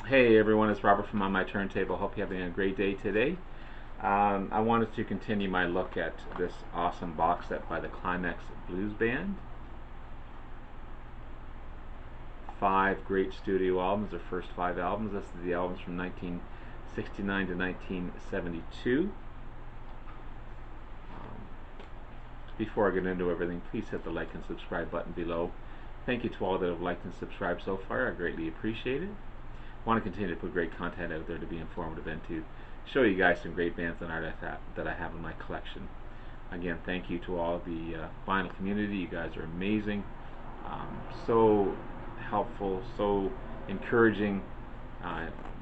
Hey everyone, it's Robert from On My Turntable. Hope you're having a great day today. I wanted to continue my look at this awesome box set by the Climax Blues Band. 5 great studio albums, their first 5 albums. This is the albums from 1969 to 1972. Before I get into everything, please hit the like and subscribe button below. Thank you to all that have liked and subscribed so far. I greatly appreciate it. I want to continue to put great content out there to be informative and to show you guys some great bands and art that I have in my collection. Again, thank you to all the vinyl community. You guys are amazing, so helpful, so encouraging,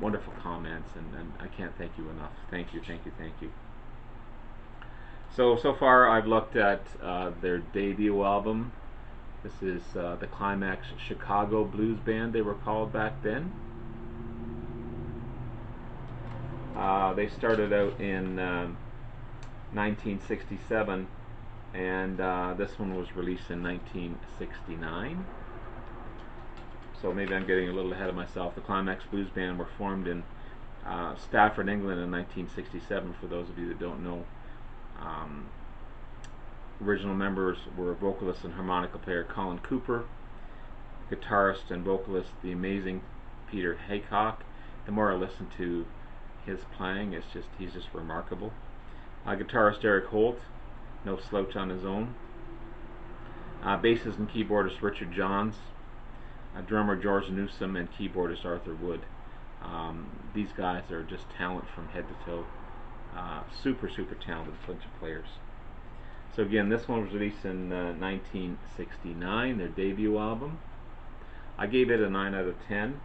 wonderful comments, and I can't thank you enough. Thank you, thank you, thank you. So far I've looked at their debut album. This is the Climax Chicago Blues Band, they were called back then. They started out in 1967, and this one was released in 1969. So maybe I'm getting a little ahead of myself. The Climax Blues Band were formed in Stafford, England in 1967, for those of you that don't know. Original members were vocalist and harmonica player Colin Cooper, guitarist and vocalist the amazing Peter Haycock. The more I listen to his playing, he's just remarkable. Guitarist Eric Holt, no slouch on his own. Bassist and keyboardist Richard Johns, drummer George Newsom, and keyboardist Arthur Wood. These guys are just talent from head to toe. Super talented bunch of players. So again, this one was released in 1969, their debut album. I gave it a 9 out of 10,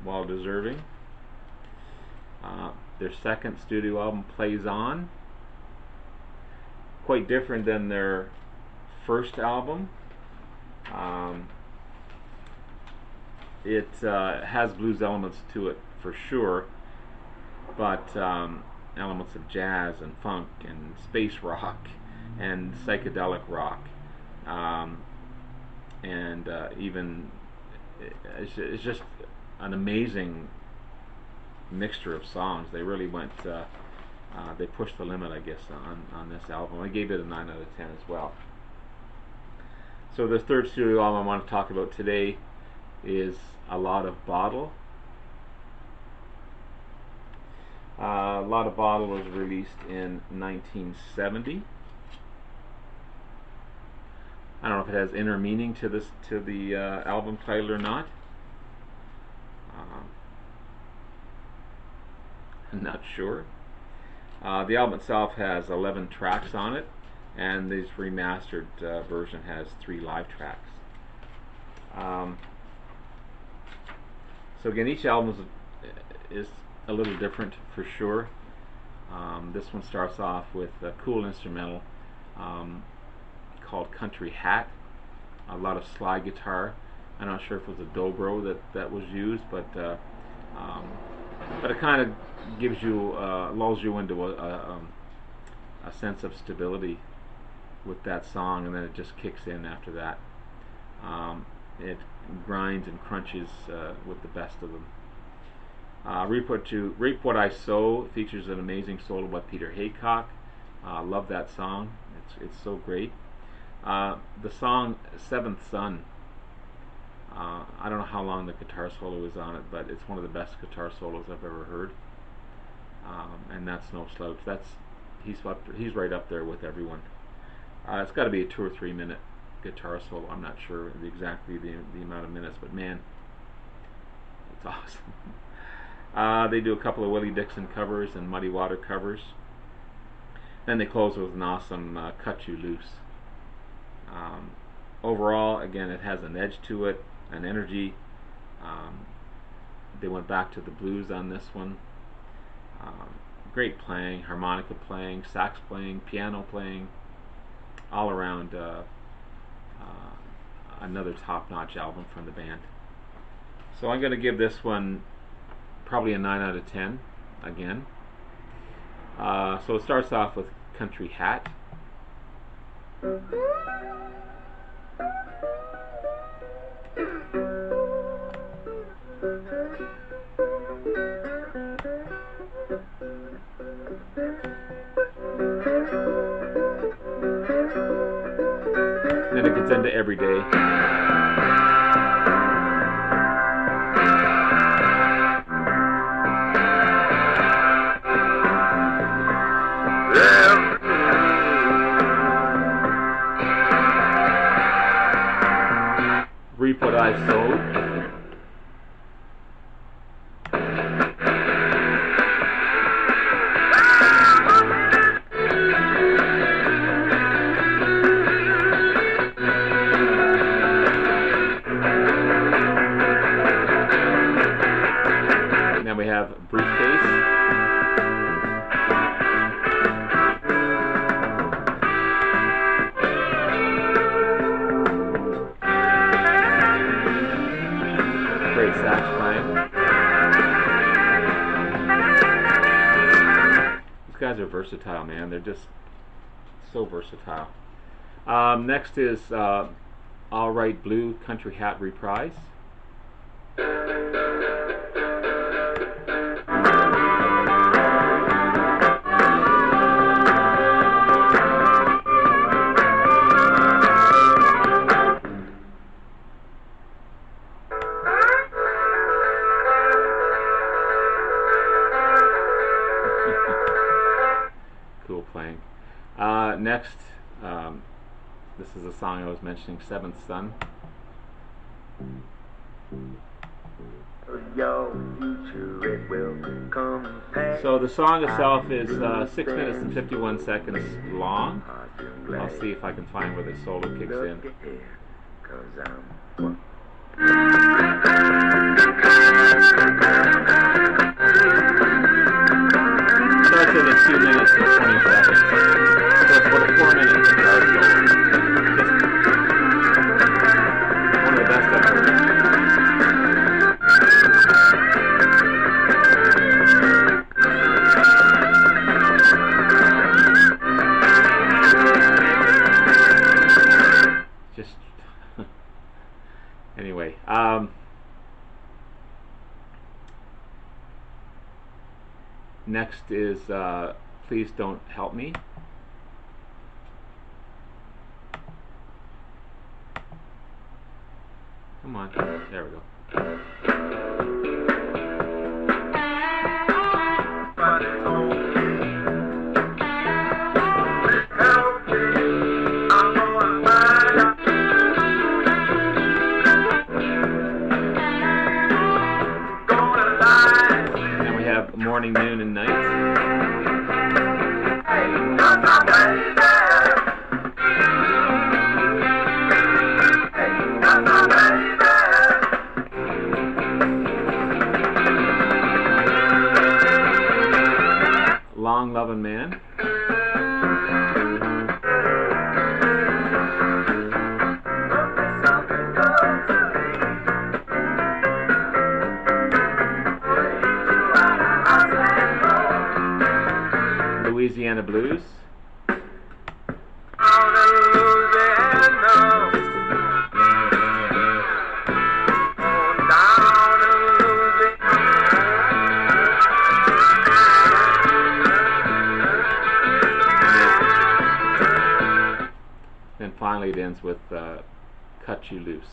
well deserving. Their second studio album, Plays On, quite different than their first album. It has blues elements to it for sure, but elements of jazz and funk and space rock and psychedelic rock, and even it's just an amazing mixture of songs. They really went, they pushed the limit, I guess, on this album. I gave it a 9 out of 10 as well. So the third studio album I want to talk about today is A Lot of Bottle. A Lot of Bottle was released in 1970. I don't know if it has inner meaning to the album title or not. I'm not sure. The album itself has 11 tracks on it, and this remastered version has 3 live tracks. So again, each album is a little different for sure. This one starts off with a cool instrumental called Country Hat. A lot of slide guitar. I'm not sure if it was a dobro that was used, but it kind of gives you, lulls you into a sense of stability with that song, and then it just kicks in after that. It grinds and crunches with the best of them. Reap What I Sow features an amazing solo by Peter Haycock. Love that song. It's so great. The song Seventh Son. I don't know how long the guitar solo is on it, but it's one of the best guitar solos I've ever heard. And that's no slouch. He's right up there with everyone. It's got to be a 2 or 3 minute guitar solo. I'm not sure exactly the amount of minutes, but man, it's awesome. They do a couple of Willie Dixon covers and Muddy Water covers. Then they close with an awesome Cut You Loose. Overall, again, it has an edge to it, an energy. They went back to the blues on this one. Great playing, harmonica playing, sax playing, piano playing, all around another top-notch album from the band. So I'm going to give this one probably a 9 out of 10 again. So it starts off with Country Hat. It's into every day. Reap what I've sowed. And then we have briefcase. Great sax playing. These guys are versatile, man. They're just so versatile. Next is All Right Blue Country Hat Reprise. Cool playing. Next, this is a song I was mentioning, Seventh Son. So the song itself is 6 minutes and 51 seconds long. I'll see if I can find where the solo kicks in. Starts in at 2 minutes and 20 seconds. So it's about a 4-minute guitar solo. Just one of the best I've heard. Just anyway. Next is Please Don't Help Me. Come on, there we go. And we have Morning, Noon, and Night. Long Lovin' Man. Louisiana Blues. Then finally it ends with Cut You Loose.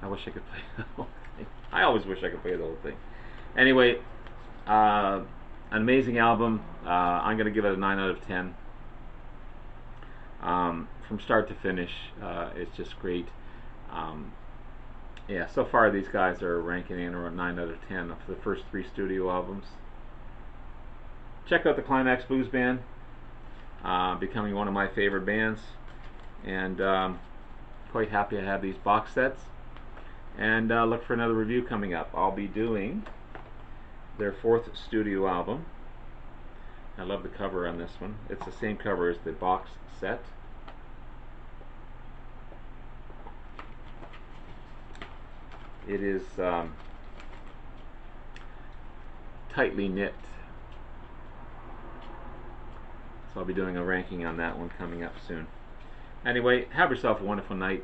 I wish I could play the whole thing. I always wish I could play the whole thing. Anyway, an amazing album. I'm going to give it a 9 out of 10. From start to finish, it's just great. Yeah, so far these guys are ranking in around 9 out of 10 for the first 3 studio albums. Check out the Climax Blues Band, becoming one of my favorite bands, and quite happy I have these box sets. And look for another review coming up. I'll be doing their 4th studio album. I love the cover on this one. It's the same cover as the box set. It is tightly knit So I'll be doing a ranking on that one coming up soon. Anyway, have yourself a wonderful night.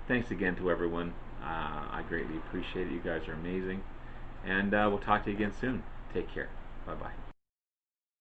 Thanks again to everyone. I greatly appreciate it. You guys are amazing. And we'll talk to you again soon. Take care. Bye-bye.